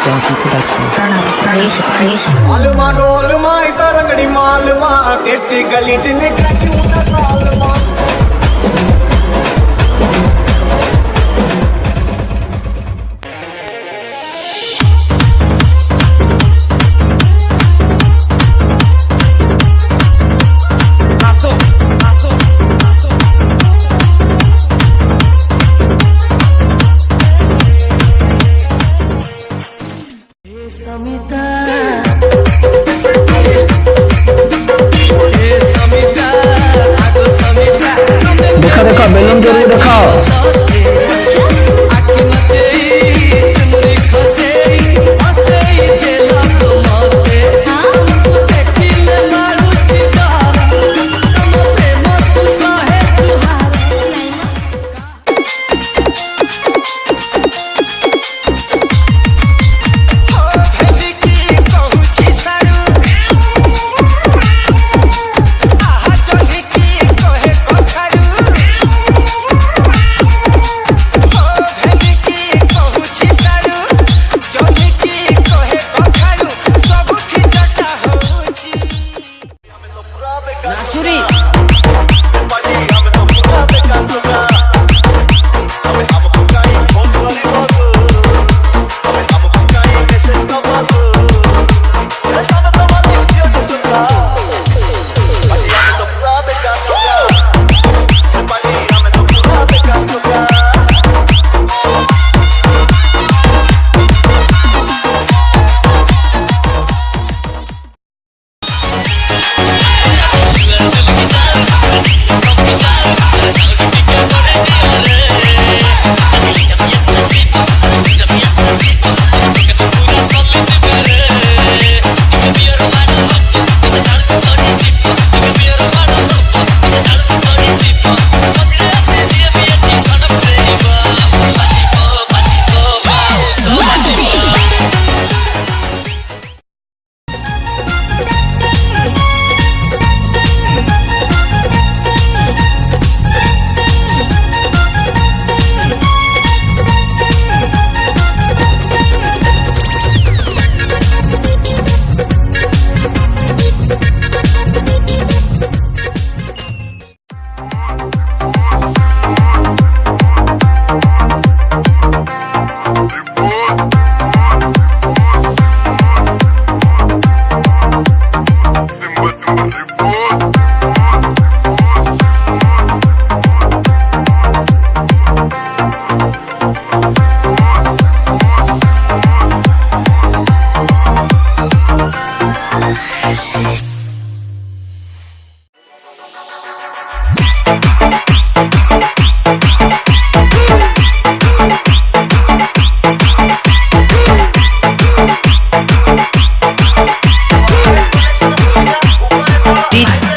Janky Production. Pranam Salacious Creation. मालवा डोलमा इसा रंगड़ी मालवा तेची गली च निकल क्यों ना सालमा देखा बेलून जरूर दिखाओ।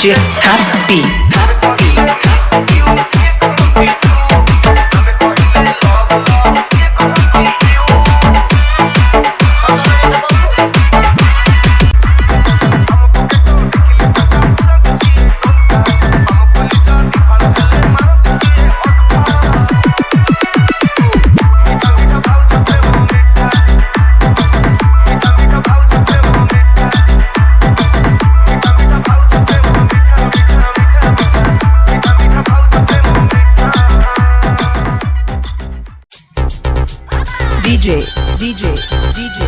DJ Happy. DJ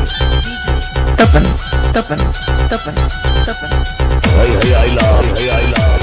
Tapan I love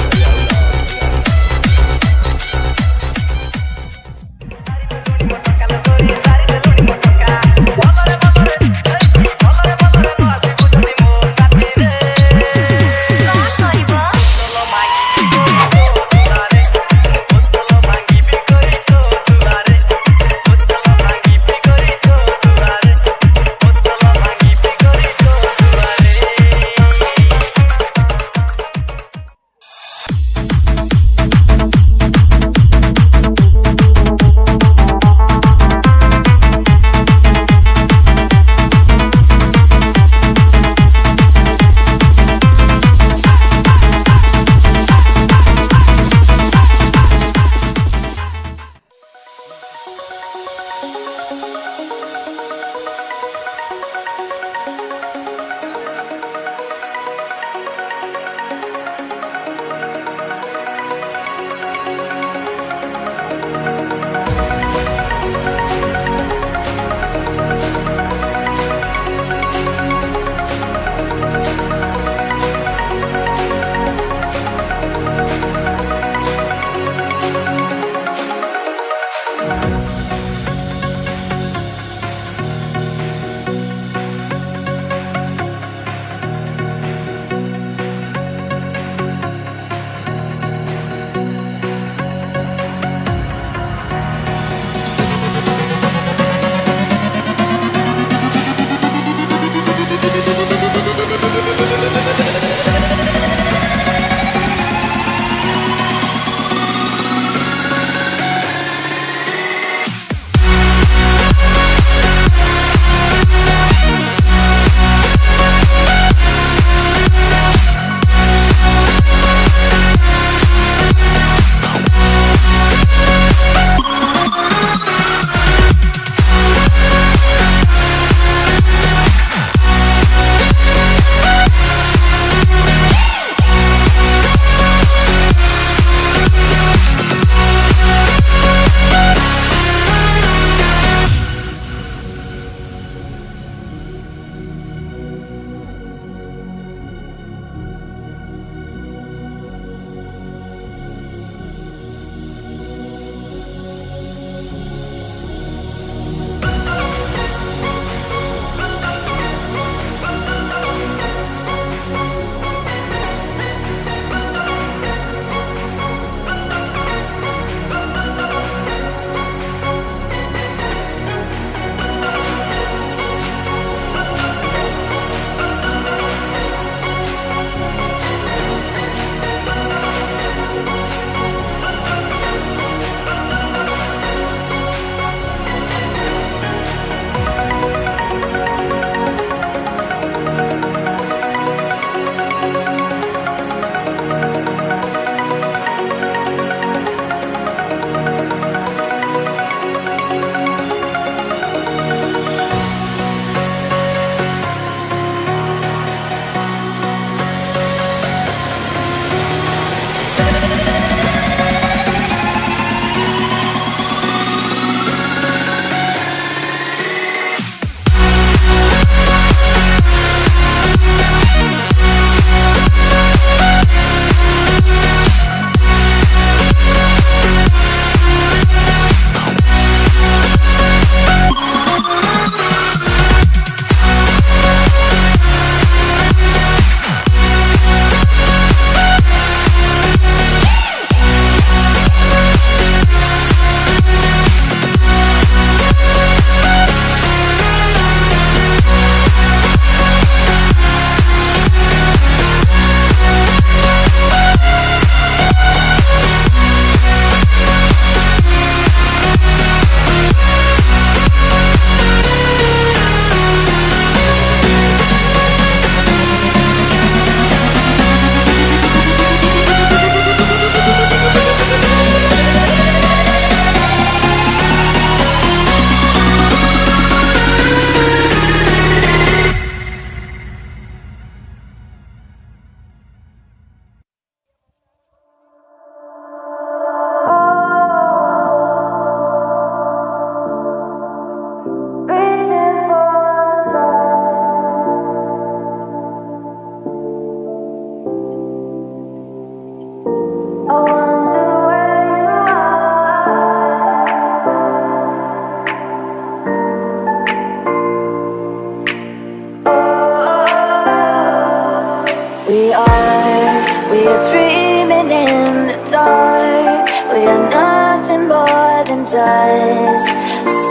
are dreaming in the dark. We are nothing more than dust.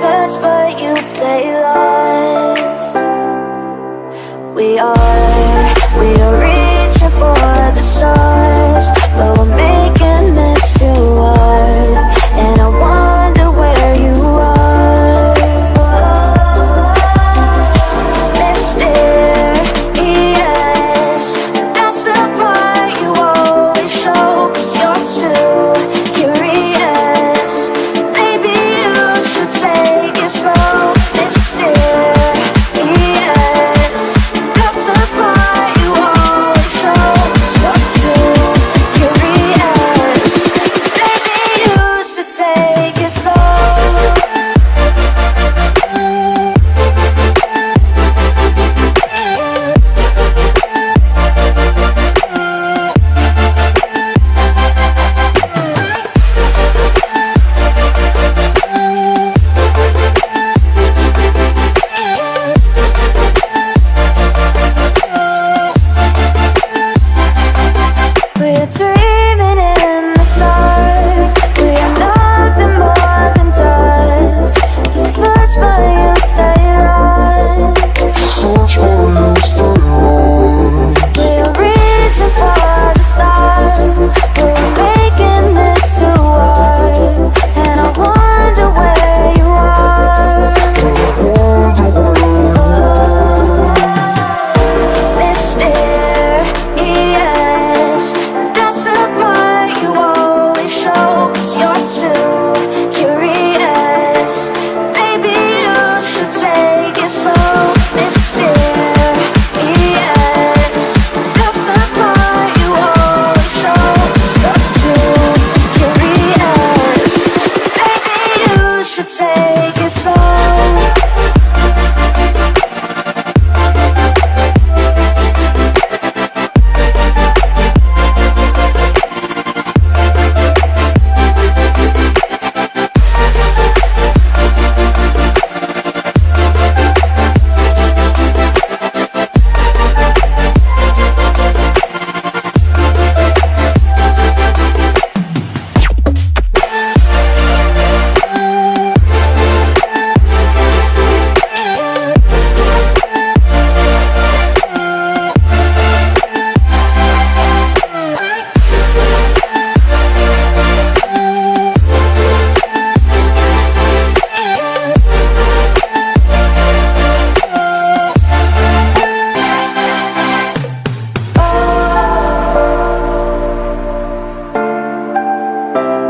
Search but you stay lost. We are reaching for the stars, but we're making this too hard. And I wonder where you are. Mysterious, that's the part you always show. 'Cause you're too curious. Maybe you should take it slow. Mysterious, that's the part you always show. 'Cause you're too curious. Maybe you should take it slow. We're dreaming in the dark. We are nothing more than dust. Search but you stay lost. We are reaching for the stars, but we're making this too hard. And I wonder where you are. Mysterious, that's the part you always show. 'Cause you're too curious. Maybe you should take it slow. Mysterious, that's the part you always show. 'Cause you're too curious. Maybe you should take it slow.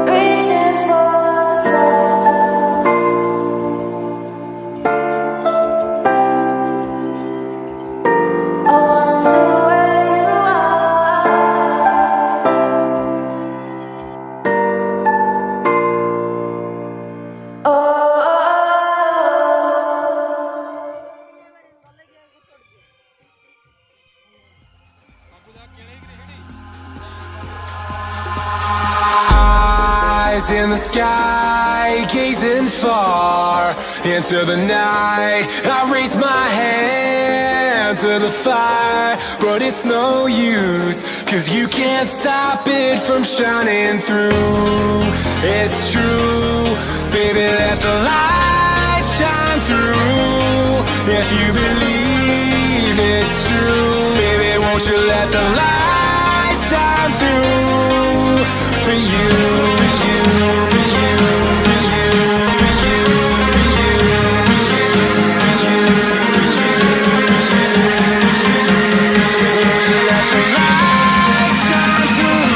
Reaching for the stars. I wonder where you are. Oh. Eyes in the sky, gazing far into the night. I raise my hand to the fire, but it's no use, 'cause you can't stop it from shining through. It's true, baby, let the light shine through. If you believe it's true, baby, won't you let the light shine through for you, for you, for you, for you, for you, for you, for you, won't you let the light shine through?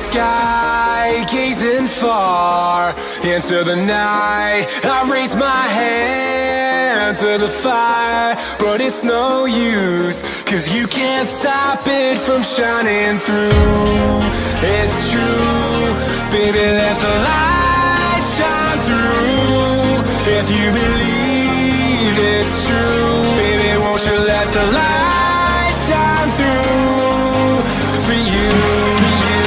sky, gazing far into the night. I raise my hand to the fire, but it's no use, 'cause you can't stop it from shining through. It's true, baby, let the light shine through. If you believe it's true, baby, won't you let the light shine through for you, for you,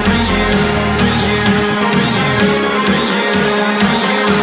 for you, for you, for you, for you, for you, for you.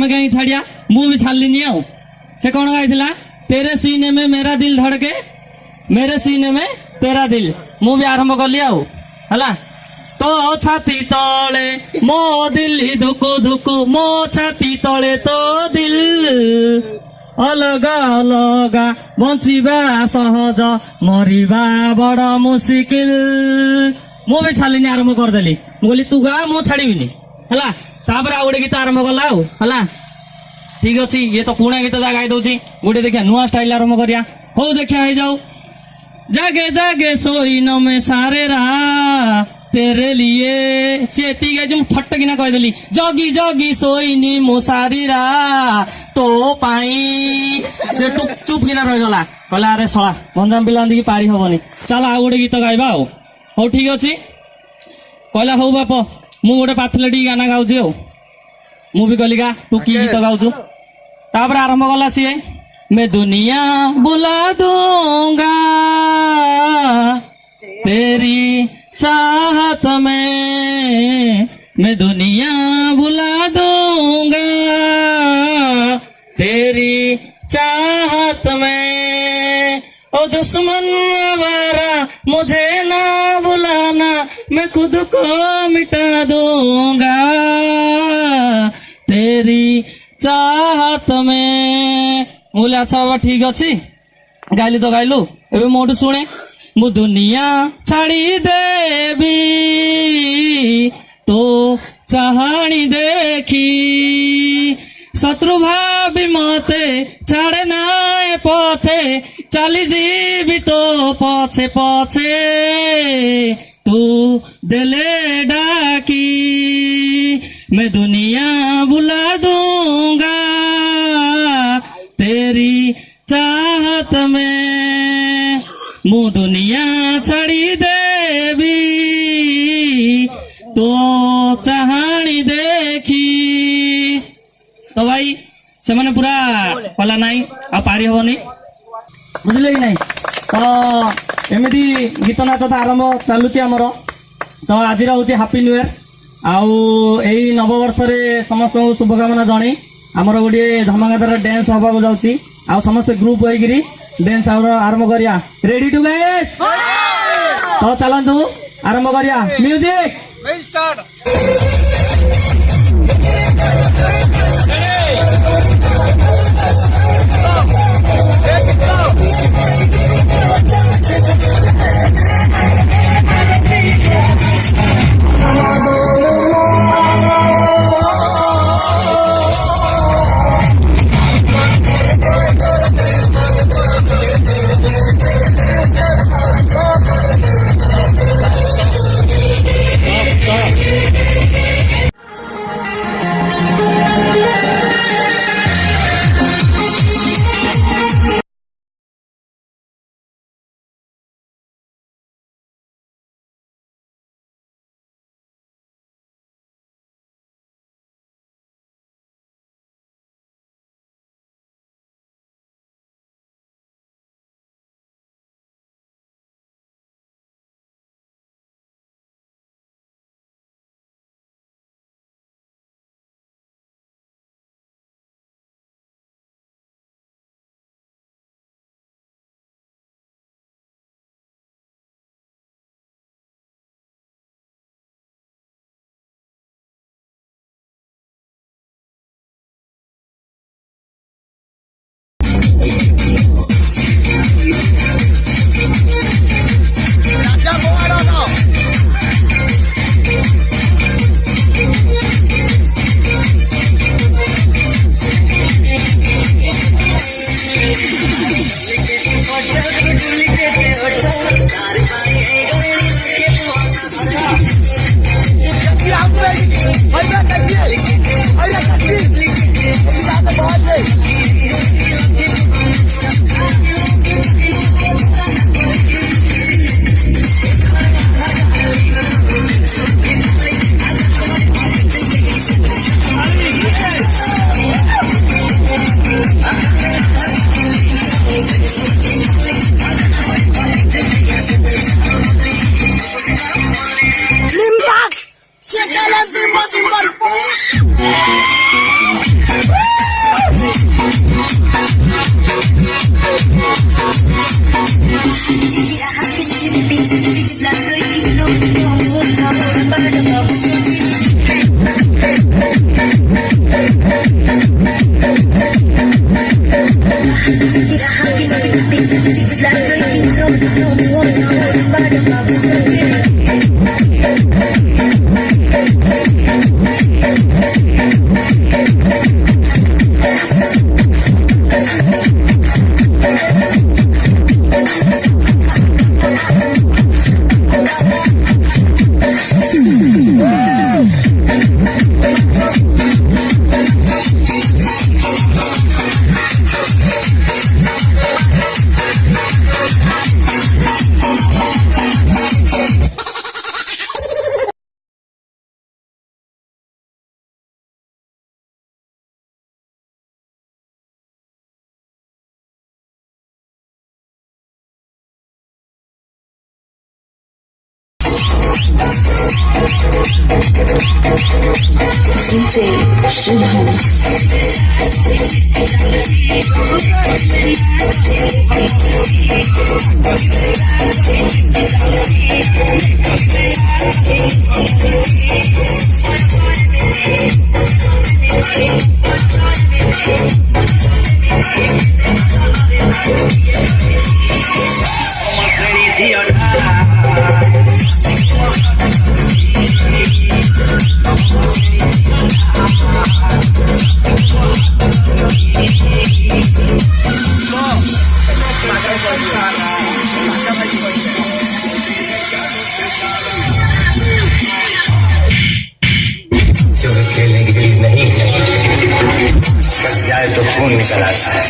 तमें कहीं छाड़िया मु भी छाड़लिनी आउ से कौन गाइथिला तेरे सीने में मेरा दिल धड़के मेरे सीने में तेरा दिल मु भी आरंभ कली आउ हला तो छाती तले मो दिल धुकु धुकु मो छाती तले तो दिल अलगा अलगा बंचिबा सहज मरिबा बड़ मुश्किल मु भी छाड़लिनी आरंभ करदेली बोली तू गा मु छाड़ीबिनी हला तापर आ गोटे गीत आरंभ कला आउ हला ठीक अच्छी ये तो पुणा गीत जा गाई दौची गोटे देखिया नुआ स्टाइल आरंभ करिया हो देखिया हो जाऊ जागे जागे सोई न में सारे रा तेरे लिए सेती गए जो फट किना कहदेली जगी जगी सोईनी मो सारी रा तो पाई से टुप चुप किना रही गला कहला अरे सला गंजाम पिला की पारी हबनी चल आ गोटे गीत गाइबा आउ हो ठीक अच्छी कहला हो बाप मु गोटे पाथलेटी गाना गाउची आउ मु भी कहली गा तू की गीत गाउचु तापर आरंभ कला सी मैं दुनिया बुला दूंगा तेरी चाहत में मैं दुनिया बुला दूंगा तेरी चाहत में ओ दुश्मन आवारा मुझे ना बुलाना मैं खुद को मिटा दूंगा तेरी चाहत में बोले अच्छा बाबा ठीक अच्छी गाइली तो गाइलु एबे मोटू शुणे मु दुनिया छाड़ी देवी तो चाहाणी देखी शत्रु भावी मते छाड़े ना पथे चली जीवी तो पछे पछे तू दिले डाकी मैं दुनिया बुला दूंगा तेरी चाहत में मु दुनिया छाड़ी देवी तो चाहाणी देखी तो भाई से मैंने पूरा कला नाई आ पारी हबनी बुझले कि नहीं तो एमती गीत नाच तो आरंभ चलुची आमर तो आज हूँ हापी न्यू इयर आउ यही नववर्ष समस्त शुभकामना जन आमर गोटे धमाकादार डांस हवा जाऊँगी आ समस्त ग्रुप होगी डांस आरंभ करिया रेडी टू गाइस तो चलतु आरंभ करिया music Limpak! Check out the DJ Shubham. खेलने की चीज नहीं है, बस जाए तो खून निकल आता है।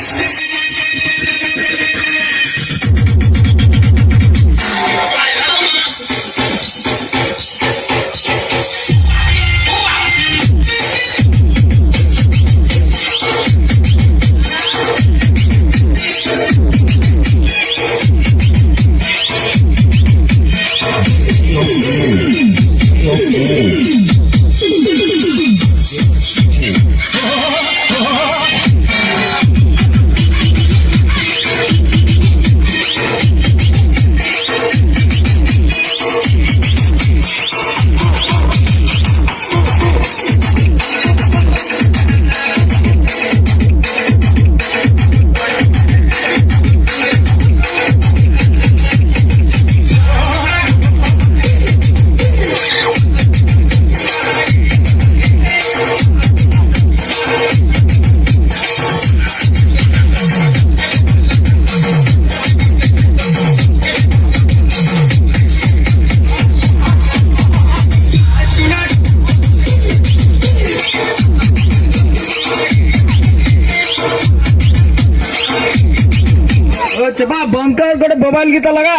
चपा बंकर गोटे मोबाइल गीत लगा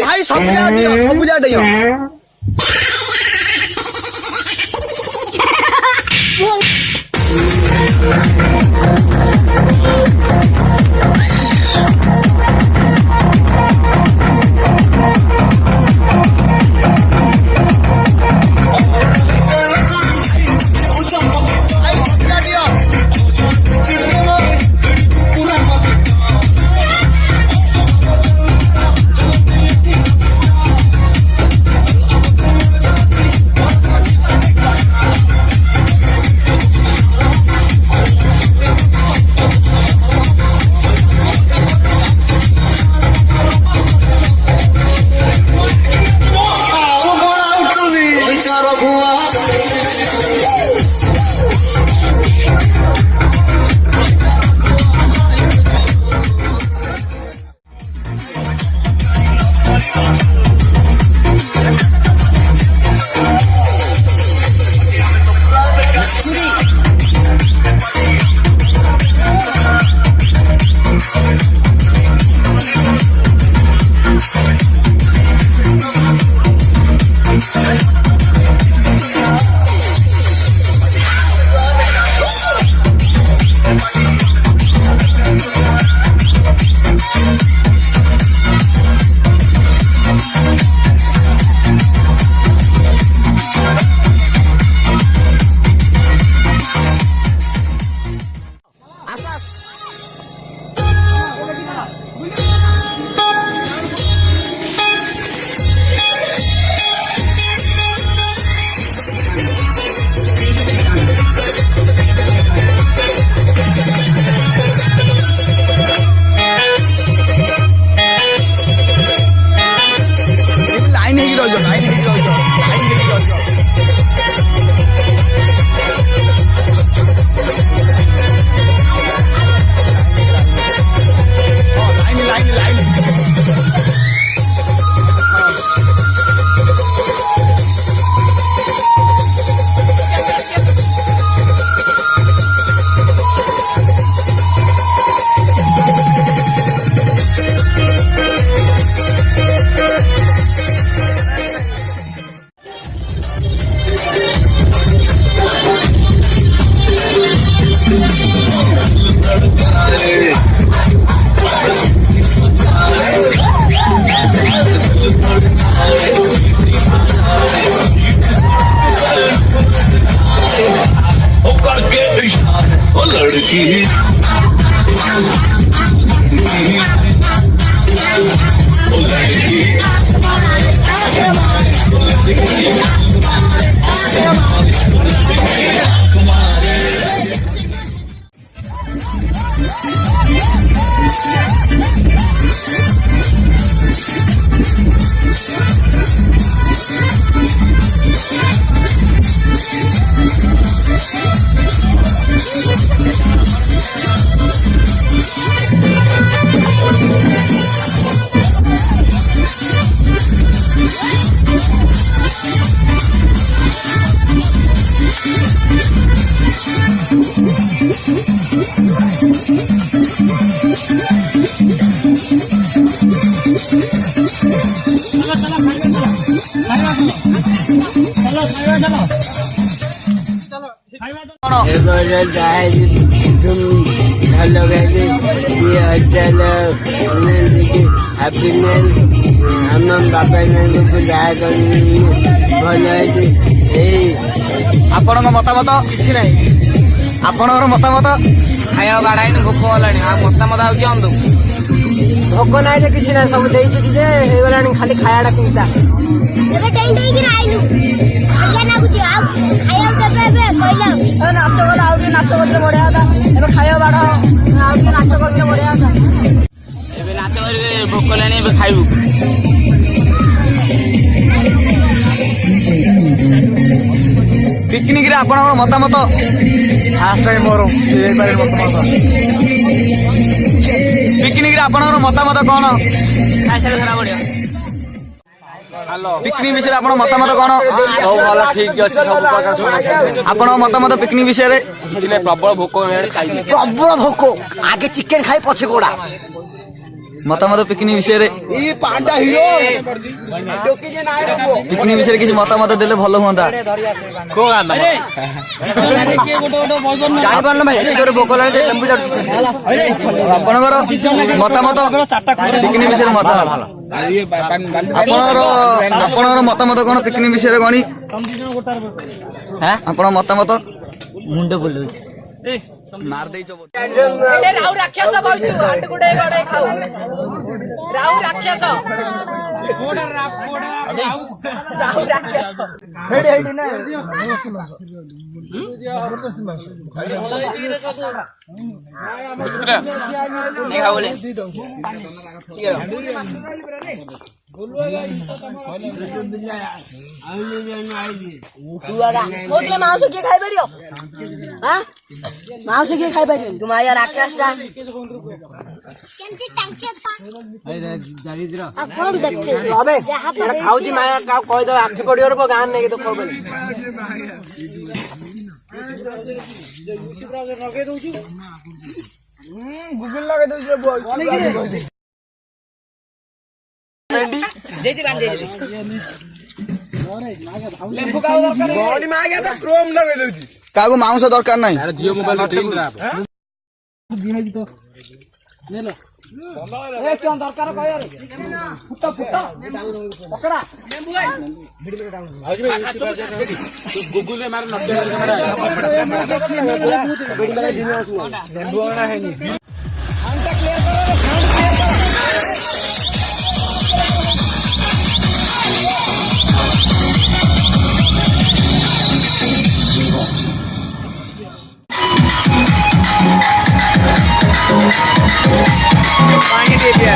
भाई सब बुझा दियो ଆପଣଙ୍କ ମତାମତ କିଛି ନାହିଁ। ଆପଣଙ୍କର ମତାମତ ଖାଇବା ବାଡ଼ାଇନି ଭୋକ ଗଲାଣି ଆଉ ମତାମତ ହଉଛି ଅନ୍ଧ ଭୋକ ନାହିଁ ଯେ କିଛି ନାହିଁ ସବୁ ଦେଇଛି ଯେ ହେଇଗଲାଣି ଖାଲି ଖାଇବାଟା ଚିନ୍ତା ନାଚ କଲେ ଆଉ ଟିକେ ନାଚ କରିଥିଲେ ବଢିଆ କଥା ଏବେ ଖାଇବା ବାଡ଼ ଆଉ ଟିକେ ନାଚ କରିଥିଲେ ବଢିଆ କଥା ଏବେ ନାଚ କରିବେ ଭୋକ ହେଲାଣି ଏବେ ଖାଇବୁ। ପିକନିକରେ ଆପଣଙ୍କର ମତାମତ ପିକନିକରେ ଆପଣଙ୍କର ମତାମତ କଣ? ପିକନିକ ବିଷୟରେ ଆପଣଙ୍କ ମତାମତ କଣ? ସବୁ ଭଲ ଠିକ ଅଛି ସବୁ ପ୍ରକାର ଆପଣଙ୍କ ମତାମତ ପିକନିକ ବିଷୟରେ? କିଛି ନାହିଁ ପ୍ରବଳ ଭୋକ ଖାଇବି ପ୍ରବଳ ଭୋକ ଆଗେ ଚିକେନ ଖାଇ ପଛେ କୋଉଟା ମତାମତ ପିକନିକ ବିଷୟରେ? ପିକନିକ ବିଷୟରେ କିଛି ମତାମତ ଦେଲେ ଭଲ ହୁଅନ୍ତା। ଆପଣଙ୍କର ମତାମତ ପିକନିକ ବିଷୟରେ ମତାମତ ଆପଣଙ୍କର ମତାମତ କଣ ପିକନିକ ବିଷୟରେ ଗଣି? ଆପଣ ମତାମତ ମୁଣ୍ଡ ବୁଲଉଛି ମାର ଦେଇଛ ରାଉ ରାକ୍ଷସ ବଇଛୁ ଆଣ୍ଡ ଗୁଡେ ଗଡେ ଖାଉ ରାଉ ରାକ୍ଷସ ରାଉ ରାକ୍ଷସ ହେଡି ହେଡି ନା ନେ ଖାଉଲେ ମାଉସ କିଏ ଖାଇପାରିବ ମାଉସ କିଏ ଖାଇପାରିବନି ତୁମ ଆୟା ରାକ୍ଷସ ଖାଉଛି ମାୟା କହିଦବ ଆଖି ପଡିବ ଗାଁ ନେଇକି ତ କହିବ ଗୁଗୁଲ ଲଗେଇ ଦଉଛି କାହାକୁ ମାଉଁସ ଦରକାର ନାହିଁ ଦରକାର ଫୁଟ ଫୁଟ ପକଡା ଗୁଗୁଲରେ ମାର पानी दे दिया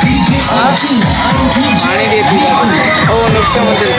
पानी दे दिया ओ नक्शा मंदिर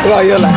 ରହିଗଲା।